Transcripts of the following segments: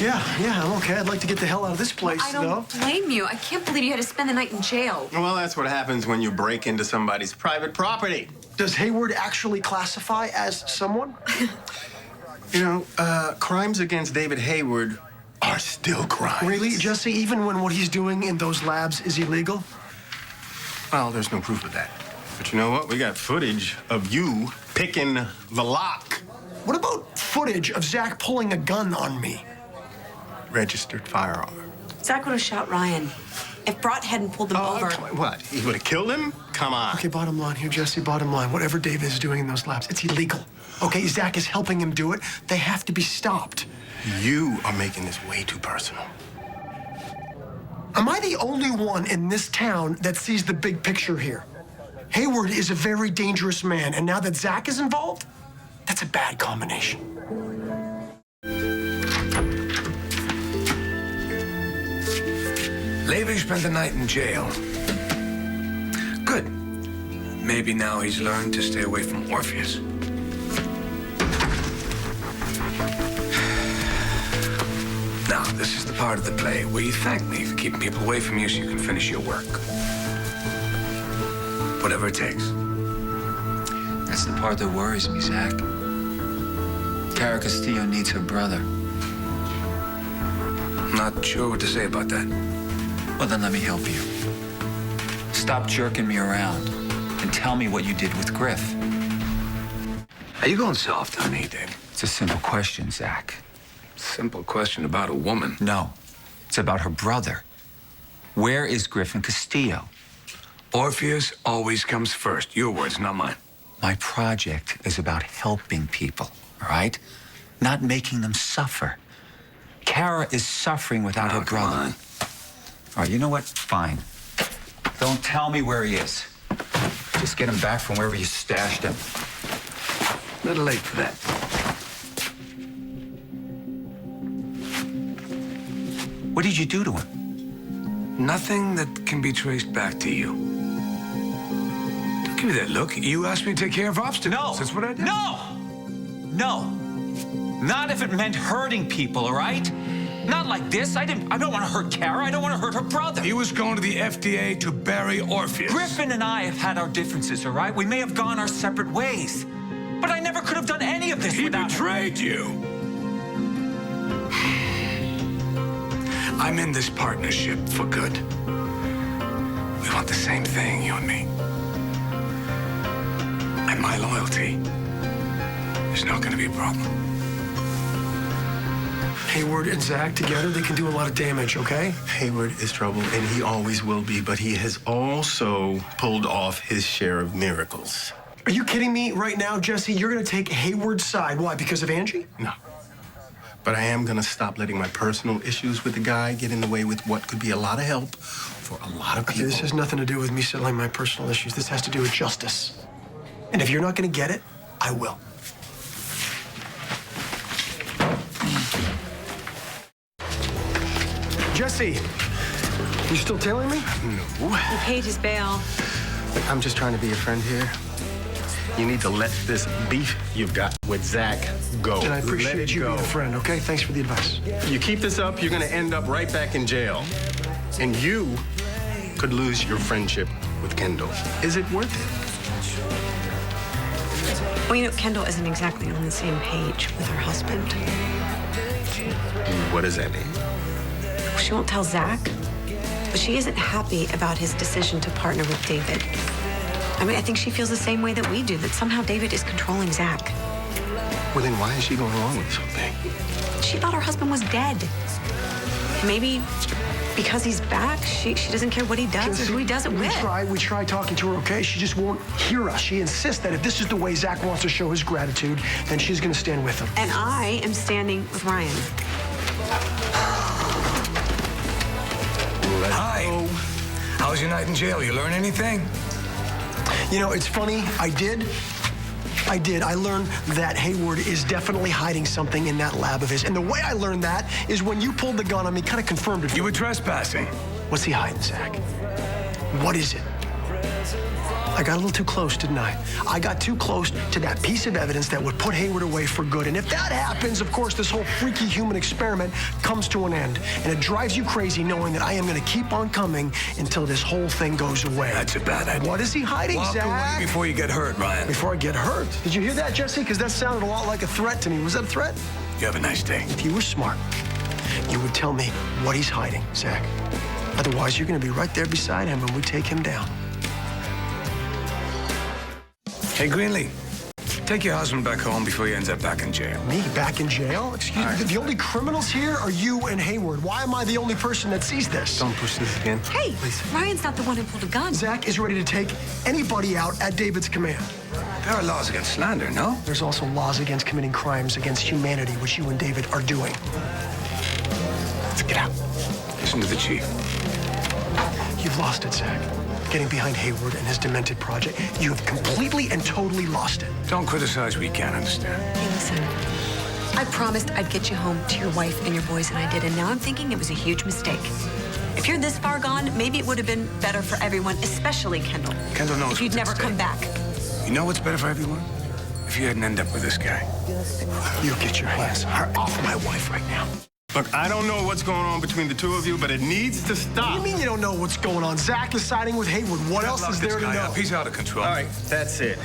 Yeah, I'm okay. I'd like to get the hell out of this place, I don't blame you. I can't believe you had to spend the night in jail. Well, that's what happens when you break into somebody's private property. Does Hayward actually classify as someone? You know, crimes against David Hayward are still crimes. Really, Jesse? Even when what he's doing in those labs is illegal? Well, there's no proof of that. But you know what? We got footage of you picking the lock. What about footage of Zach pulling a gun on me? Registered firearm. Zach would have shot Ryan. If Brott hadn't pulled them over. Come on, what? He would have killed him? Come on. Okay, bottom line here, Jesse, bottom line. Whatever David is doing in those labs, it's illegal. Okay, Zach is helping him do it. They have to be stopped. You are making this way too personal. Am I the only one in this town that sees the big picture here? Hayward is a very dangerous man, and now that Zach is involved, that's a bad combination. Levy spent the night in jail. Good. Maybe now he's learned to stay away from Orpheus. Now, this is the part of the play where you thank me for keeping people away from you so you can finish your work. Whatever it takes. That's the part that worries me, Zach. Cara Castillo needs her brother. Not sure what to say about that. Well, then let me help you. Stop jerking me around and tell me what you did with Griff. Are you going soft on me, Dave? It's a simple question, Zach. Simple question about a woman. No, it's about her brother. Where is Griffin Castillo? Orpheus always comes first. Your words, not mine. My project is about helping people, all right? Not making them suffer. Cara is suffering without her brother. Come on. All right, you know what? Fine. Don't tell me where he is. Just get him back from wherever you stashed him. A little late for that. What did you do to him? Nothing that can be traced back to you. Don't give me that look. You asked me to take care of obstacles. No. That's what I did. No! No. Not if it meant hurting people, all right? Not like this. I don't want to hurt Cara. I don't want to hurt her brother. He was going to the FDA to bury Orpheus. Griffin and I have had our differences, all right? We may have gone our separate ways. But I never could have done any of this without He betrayed you. I'm in this partnership for good. We want the same thing, you and me. And my loyalty is not going to be a problem. Hayward and Zach together, they can do a lot of damage, okay? Hayward is trouble, and he always will be, but he has also pulled off his share of miracles. Are you kidding me right now, Jesse? You're going to take Hayward's side. Why, because of Angie? No. But I am going to stop letting my personal issues with the guy get in the way with what could be a lot of help for a lot of people. This has nothing to do with me settling my personal issues. This has to do with justice. And if you're not going to get it, I will. Jesse, you still tailing me? No. He paid his bail. I'm just trying to be a friend here. You need to let this beef you've got with Zach go. And I appreciate you being a friend, okay? Thanks for the advice. You keep this up, you're going to end up right back in jail. And you could lose your friendship with Kendall. Is it worth it? Well, you know, Kendall isn't exactly on the same page with her husband. What does that mean? She won't tell Zach, but she isn't happy about his decision to partner with David. I mean, I think she feels the same way that we do, that somehow David is controlling Zach. Well, then why is she going along with this whole thing? She thought her husband was dead. Maybe because he's back, she doesn't care what he does or who he does it with. We try talking to her, okay? She just won't hear us. She insists that if this is the way Zach wants to show his gratitude, then she's going to stand with him. And I am standing with Ryan. Hi. How was your night in jail? You learn anything? You know, it's funny. I did. I learned that Hayward is definitely hiding something in that lab of his. And the way I learned that is when you pulled the gun on me, kind of confirmed it. You were trespassing. What's he hiding, Zach? What is it? I got a little too close, didn't I? I got too close to that piece of evidence that would put Hayward away for good. And if that happens, of course, this whole freaky human experiment comes to an end. And it drives you crazy knowing that I am going to keep on coming until this whole thing goes away. That's a bad idea. What is he hiding, Walk Zach? away before you get hurt, Ryan. Before I get hurt? Did you hear that, Jesse? Because that sounded a lot like a threat to me. Was that a threat? You have a nice day. If you were smart, you would tell me what he's hiding, Zach. Otherwise, you're going to be right there beside him when we take him down. Hey, Greenlee, take your husband back home before he ends up back in jail. Me back in jail? Excuse me. The only criminals here are you and Hayward. Why am I the only person that sees this? Don't push this again. Hey, Ryan's not the one who pulled a gun. Zach is ready to take anybody out at David's command. There are laws against slander, no? There's also laws against committing crimes against humanity, which you and David are doing. Let's get out. Listen to the chief. You've lost it, Zach. Getting behind Hayward and his demented project, you have completely and totally lost it. Don't criticize what you can't understand. Hey, listen. I promised I'd get you home to your wife and your boys, and I did. And now I'm thinking it was a huge mistake. If you're this far gone, maybe it would have been better for everyone, especially Kendall. Kendall knows if you'd what's never at come stake. back. You know what's better for everyone? If you hadn't ended up with this guy. You get your hands off my wife right now. Look, I don't know what's going on between the two of you, but it needs to What stop. do you mean you don't know what's going on? Zach is siding with Hayward. What else is there to know? He's out of control. All right, that's it.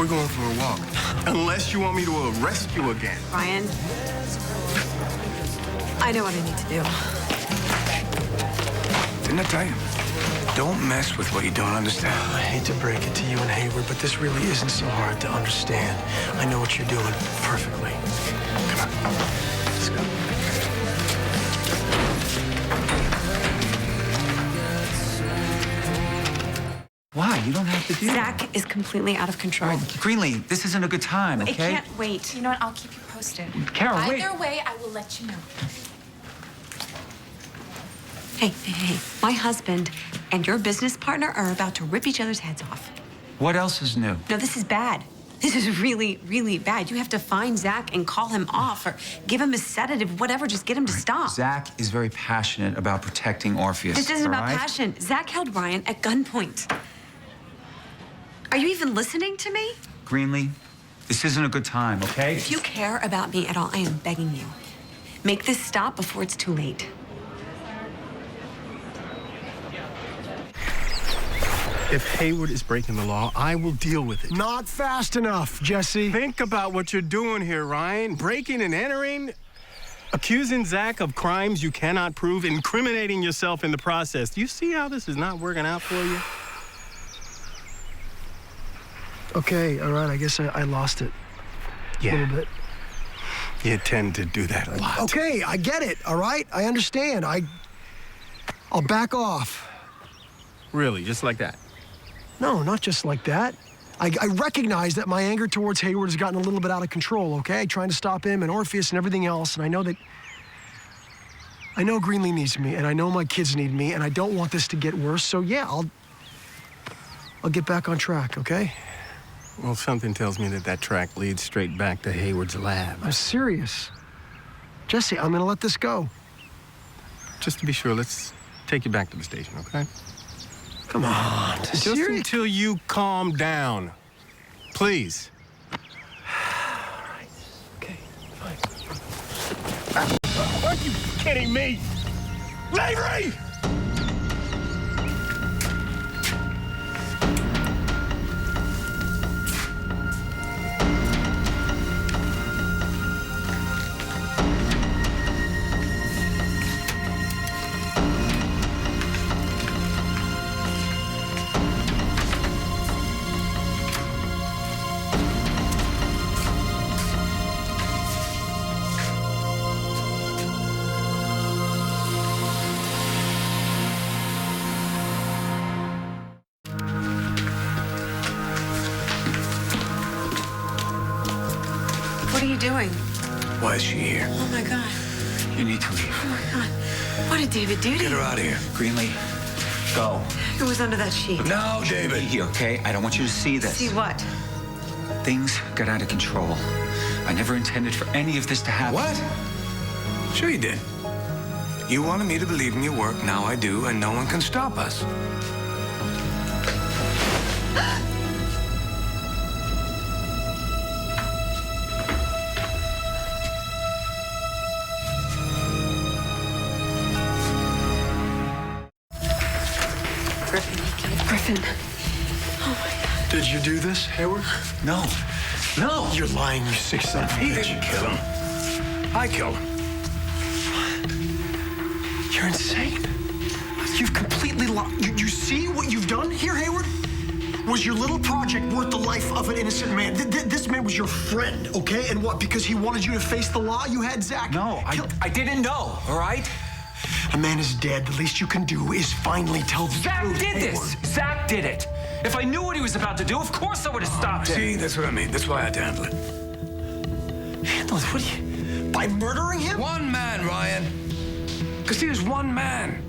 We're going for a walk. Unless you want me to arrest you again. Ryan, I know what I need to do. Didn't I tell you? Don't mess with what you don't understand. I hate to break it to you and Hayward, but this really isn't so hard to understand. I know what you're doing perfectly. Come on. Let's go. Why? You don't have to do that. Zach is completely out of control. Greenlee, this isn't a good time, okay? It can't wait. You know what? I'll keep you posted. Carol, wait. Either way, I will let you know. Hey. My husband and your business partner are about to rip each other's heads off. What else is new? No, this is bad. This is really, really bad. You have to find Zach and call him off or give him a sedative, whatever. Just get him to stop. Zach is very passionate about protecting Orpheus. This isn't all about right? passion. Zach held Ryan at gunpoint. Are you even listening to me? Greenlee, this isn't a good time, okay? If you care about me at all, I am begging you. Make this stop before it's too late. If Hayward is breaking the law, I will deal with it. Not fast enough, Jesse. Think about what you're doing here, Ryan. Breaking and entering, accusing Zach of crimes you cannot prove, incriminating yourself in the process. Do you see how this is not working out for you? Okay, all right, I guess I lost it. A little bit. You tend to do that a lot. Okay, I get it, all right? I understand. I'll back off. Really, just like that? No, not just like that. I recognize that my anger towards Hayward has gotten a little bit out of control, okay? Trying to stop him and Orpheus and everything else, and I know Greenlee needs me, and I know my kids need me, and I don't want this to get worse, so yeah, I'll get back on track, okay? Well, something tells me that track leads straight back to Hayward's lab. I'm serious. Jesse, I'm gonna let this go. Just to be sure, let's take you back to the station, okay? Come on. Just Serious? until you calm down. Please. Okay, fine. Are you kidding me? Lavery! What are you doing? Why is she here? Oh, my God. You need to leave. Oh, my God. What did David do to Get you? her out of here. Greenlee, go. Who was under that sheet? No, David. Here, okay? I don't want you to see this. See what? Things got out of control. I never intended for any of this to happen. What? Sure you did. You wanted me to believe in your work. Now I do, and no one can stop us. Griffin. Oh my God. Did you do this, Hayward? No. No. You're lying, you sick son of a He bitch. didn't kill him. I killed him. You're insane. You've completely lied. You see what you've done here, Hayward? Was your little project worth the life of an innocent man? This man was your friend, okay? And what, because he wanted you to face the law, you had Zach? No, I didn't know, all right? A man is dead. The least you can do is finally tell the Zach truth, did Hayward. this. Zach did it. If I knew what he was about to do, of course I would have stopped him. See, that's what I mean. That's why I had to handle it. Handle it? What do you... By murdering him? One man, Ryan. Because there's one man.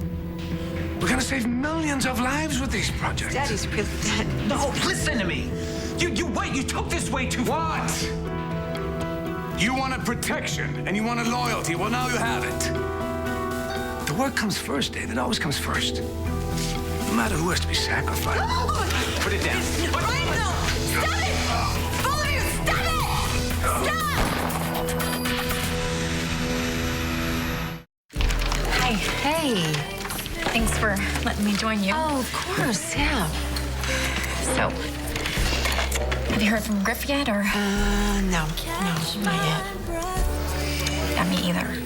We're gonna save millions of lives with these projects. Daddy's really dead. No, listen to me. You took this way too far. What? You wanted protection and you wanted loyalty. Well, now you have it. The work comes first, David. Always comes first. No matter who has to be sacrificed. Put it down. Ryan, no! Stop it! Both of you, stop it! Stop! Hi. Hey. Thanks for letting me join you. Oh, of course, yeah. So, have you heard from Griff yet, or? No, not yet. Yeah, me either.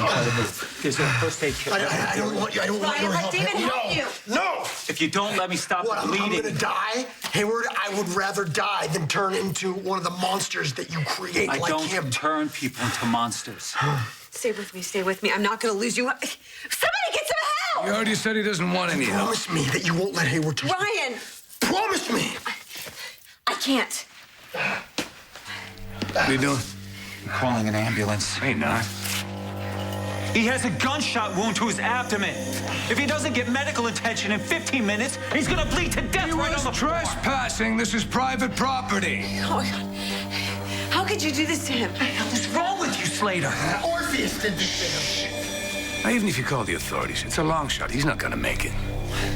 Oh, There's a first aid kit. I don't want you. I don't want Ryan, your let help. David help you. No! If you don't let me stop What, the I'm bleeding. gonna die? Hayward, I would rather die than turn into one of the monsters that you create I like don't him. turn people into monsters. Stay with me, stay with me. I'm not gonna lose you. Somebody get some help! You already said he doesn't want any help. Promise me that you won't let Hayward touch me. Ryan! Promise me! I can't. What are you doing? I'm calling an ambulance. Ain't not. He has a gunshot wound to his abdomen. If he doesn't get medical attention in 15 minutes, he's gonna bleed to death He right was on the floor. trespassing. This is private property. Oh my God. How could you do this to him? What's wrong with you, Slater? Orpheus did this to him. Now, even if you call the authorities, it's a long shot. He's not gonna make it.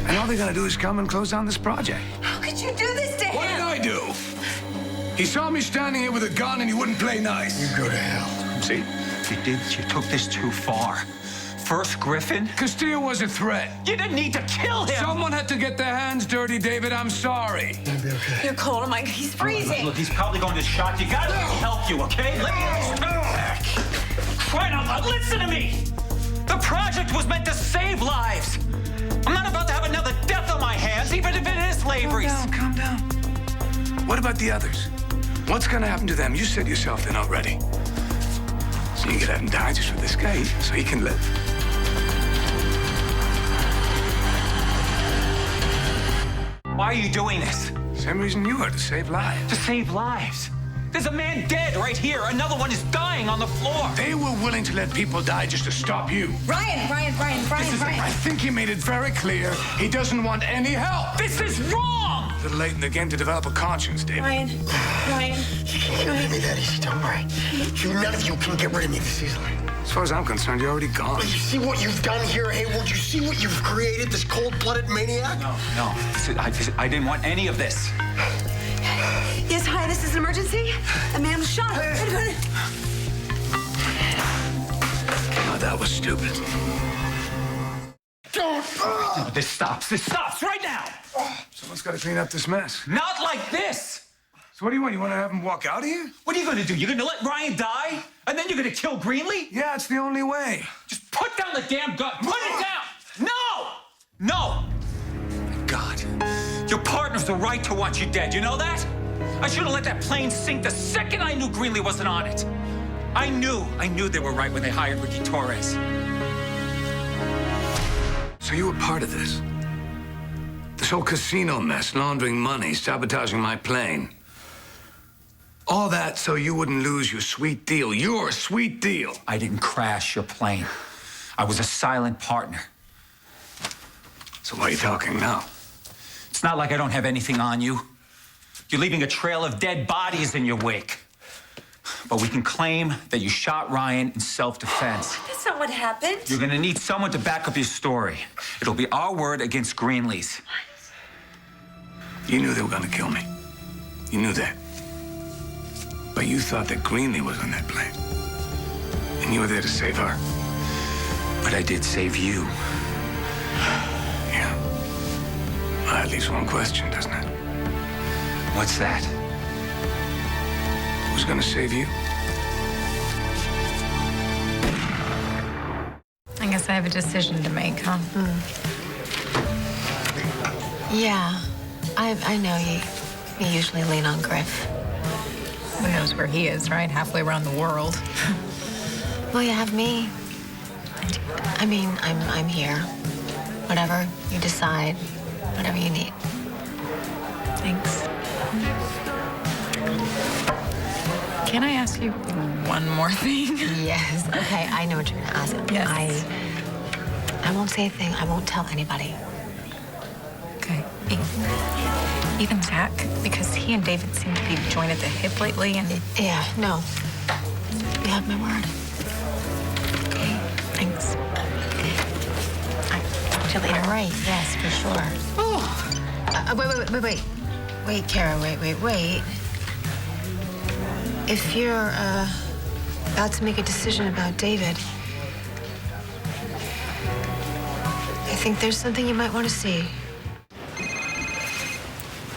And all they're gonna do is come and close down this project. How could you do this to What did him? I do? He saw me standing here with a gun and he wouldn't play nice. You go to hell. See? You took this too far. First Griffin. Castillo was a threat. You didn't need to kill him. Someone had to get their hands dirty, David. I'm sorry. You'll be okay. You're cold. Oh my God, he's freezing. Look, he's probably going to shock you. Gotta let me help you, okay? Let me Crying out loud, listen to me! The project was meant to save lives. I'm not about to have another death on my hands, even if it is slavery. Calm down. What about the others? What's gonna happen to them? You said yourself they're not ready. So you could have them die just for this guy, so he can live. Why are you doing this? Same reason you are, to save lives. To save lives. There's a man dead right here. Another one is dying on the floor. They were willing to let people die just to stop you. Ryan. I think he made it very clear he doesn't want any help. This is wrong! A little late in the game to develop a conscience, David. Ryan. You can't get rid of me that easy, don't worry. None of you can get rid of me this easily. As far as I'm concerned, you're already gone. You see what you've done here, Hayward? You see what you've created, this cold-blooded maniac? No. I didn't want any of this. Yes, hi, this is an emergency. A man was shot. Oh, that was stupid. Don't! No, this stops right now! Someone's got to clean up this mess. Not like this! So what do you want? You want to have him walk out of here? What are you gonna do? You're gonna let Ryan die? And then you're gonna kill Greenlee? Yeah, it's the only way. Just put down the damn gun! Put it down! No! My God. Your partners are right to want you dead, you know that? I should have let that plane sink the second I knew Greenlee wasn't on it. I knew they were right when they hired Ricky Torres. So you were part of this? This whole casino mess, laundering money, sabotaging my plane. All that so you wouldn't lose your sweet deal. Your sweet deal. I didn't crash your plane. I was a silent partner. So why are you talking now? It's not like I don't have anything on you. You're leaving a trail of dead bodies in your wake. But we can claim that you shot Ryan in self-defense. That's not what happened. You're gonna need someone to back up your story. It'll be our word against Greenlee's. You knew they were gonna kill me. You knew that. But you thought that Greenlee was on that plane. And you were there to save her. But I did save you. Yeah. Well, at least one question, doesn't it? What's that? Who's gonna save you? I guess I have a decision to make, huh? Yeah, I know you usually lean on Griff. Who knows where he is, right? Halfway around the world. Well, you have me. I mean, I'm here. Whatever you decide, whatever you need. Thanks. Can I ask you one more thing? Yes. Okay, I know what you're gonna ask. Yes. I won't say a thing. I won't tell anybody. Okay. Even Zach, because he and David seem to be joined at the hip lately, and Yeah, no. You have my word. Okay. thanks. Talk to you later. Right. Yes, for sure. Oh. Wait. Wait, Kara. Wait. If you're about to make a decision about David, I think there's something you might want to see.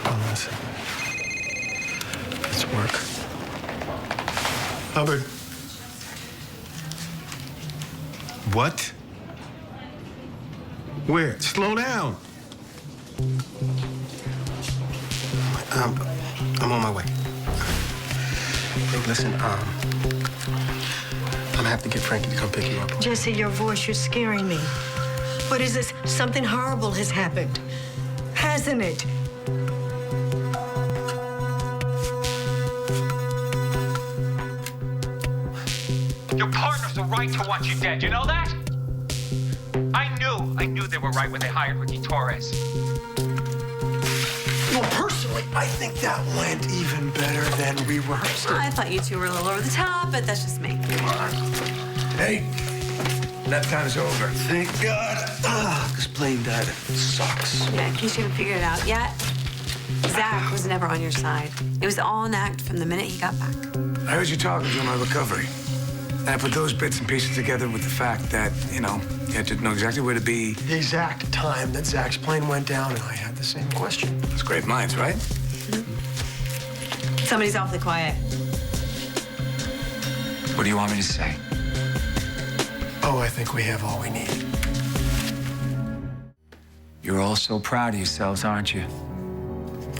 Oh, listen. Let's work. Hubbard. What? Where? Slow down. I'm on my way. Hey, listen, I'm gonna have to get Frankie to come pick you up. Jesse, your voice, you're scaring me. What is this? Something horrible has happened. Hasn't it? Your partners are right to want you dead. You know that? I knew they were right when they hired Ricky Torres. Well, personally, I think that went even better than we rehearsed it. I thought you two were a little over the top, but that's just me. Hey, that time's over. Thank God. This plane died. It sucks. Yeah, in case you haven't figured it out yet, Zach was never on your side. It was all an act from the minute he got back. I heard you talking during my recovery. And I put those bits and pieces together with the fact that, you had to know exactly where to be. The exact time that Zach's plane went down, and I had the same question. It's great minds, right? Somebody's awfully quiet. What do you want me to say? Oh, I think we have all we need. You're all so proud of yourselves, aren't you?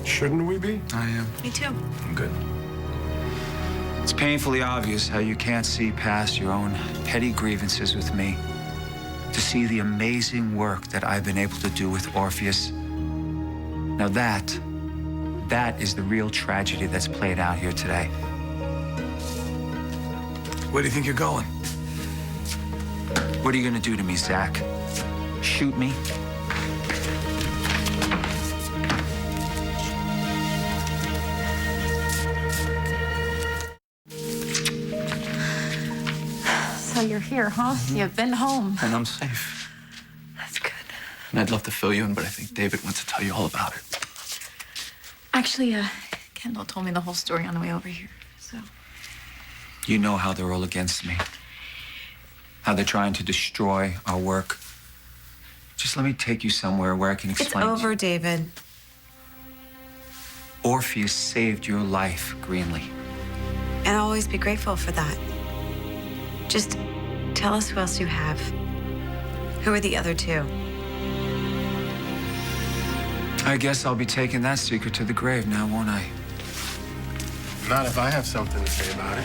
Shouldn't we be? I am. Me too. I'm good. It's painfully obvious how you can't see past your own petty grievances with me to see the amazing work that I've been able to do with Orpheus. Now that is the real tragedy that's played out here today. Where do you think you're going? What are you gonna do to me, Zach? Shoot me? So you're here, huh? You've been home. And I'm safe. That's good. And I'd love to fill you in, but I think David wants to tell you all about it. Actually, Kendall told me the whole story on the way over here, so. You know how they're all against me. How they're trying to destroy our work. Just let me take you somewhere where I can explain. It's over, David. Orpheus saved your life, Greenlee. And I'll always be grateful for that. Just tell us who else you have. Who are the other two? I guess I'll be taking that secret to the grave now, won't I? Not if I have something to say about it.